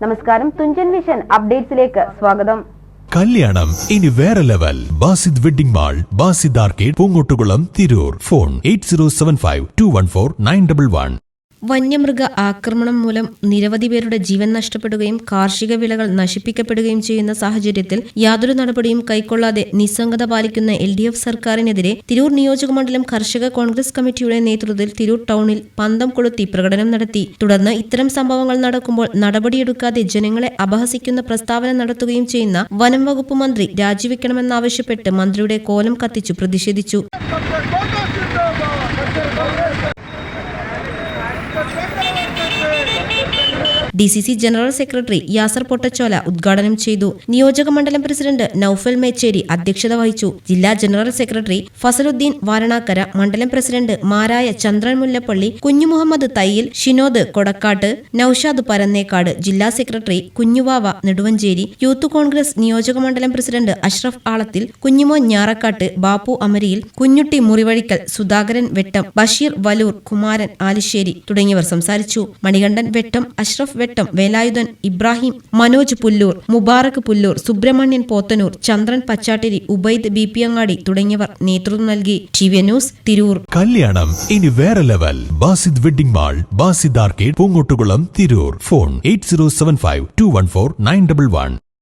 നമസ്കാരം, തുഞ്ചൻ വിഷൻ അപ്ഡേറ്റ്സിലേക്ക് സ്വാഗതം. കല്യാണം ഇനി വേറെ level. Basid wedding mall, Basid arcade, Poongottukulam, Tirur. Phone 8075214911. വന്യമൃഗ ആക്രമണം മൂലം നിരവധി പേരുടെ ജീവൻ നഷ്ടപ്പെടുകയും കാർഷിക വിളകൾ നശിപ്പിക്കപ്പെടുകയും ചെയ്യുന്ന സാഹചര്യത്തിൽ യാതൊരു നടപടിയും കൈക്കൊള്ളാതെ നിസ്സംഗത പാലിക്കുന്ന LDF സർക്കാരിനെതിരെ തിരൂർ നിയോജകമണ്ഡലം കർഷക കോൺഗ്രസ് കമ്മിറ്റിയുടെ നേതൃത്വത്തിൽ തിരൂർ ടൗണിൽ പന്തം കൊളുത്തി പ്രകടനം നടത്തി. തുടർന്ന് ഇത്തരം സംഭവങ്ങൾ നടക്കുമ്പോൾ നടപടിയെടുക്കാതെ ജനങ്ങളെ അപഹസിക്കുന്ന പ്രസ്താവന നടത്തുകയും ചെയ്യുന്ന വനം വകുപ്പ് മന്ത്രി രാജിവെക്കണമെന്നാവശ്യപ്പെട്ട് മന്ത്രിയുടെ കോലം കത്തിച്ചു പ്രതിഷേധിച്ചു. DCC general secretary Yasar Pottachola ഉദ്ഘാടനം ചെയ്തു. നിയോജക മണ്ഡലം പ്രസിഡന്റ് നൌഫൽ മേച്ചേരി അധ്യക്ഷത വഹിച്ചു. ജില്ലാ ജനറൽ സെക്രട്ടറി ഫസലുദ്ദീൻ വാരണാക്കര, മണ്ഡലം പ്രസിഡന്റ് മാരായ ചന്ദ്രൻ മുല്ലപ്പള്ളി, കുഞ്ഞുമുഹമ്മദ് തയ്യിൽ, ഷിനോദ് കൊടക്കാട്ട്, നൌഷാദ് പരന്നേക്കാട്, ജില്ലാ സെക്രട്ടറി കുഞ്ഞുവാവ നെടുവഞ്ചേരി, യൂത്ത് കോൺഗ്രസ് നിയോജക മണ്ഡലം പ്രസിഡന്റ് അഷ്റഫ് ആളത്തിൽ, കുഞ്ഞുമോൻ ഞാറക്കാട്ട്, ബാപ്പു അമരിയിൽ, കുഞ്ഞുട്ടി മുറിവഴിക്കൽ, സുധാകരൻ വെട്ടം, ബഷീർ വലൂർ, കുമാരൻ ആലിശ്ശേരി തുടങ്ങിയവർ സംസാരിച്ചു. മണികണ്ഠൻ വെട്ടം, അഷ്റഫ് വെട്ടം, വേലായുധൻ, ഇബ്രാഹിം, മനോജ് പുല്ലൂർ, മുബാറക് പുല്ലൂർ, സുബ്രഹ്മണ്യൻ പോത്തനൂർ, ചന്ദ്രൻ പച്ചാട്ടിരി, ഉബൈദ് BP അങ്ങാടി തുടങ്ങിയവർ നേതൃത്വം നൽകി. TV news, Tirur. കല്യാണം ഇനി വേറെ level. Basid wedding mall, Basid arcade, Poongottukulam, Tirur. Phone 8075214911.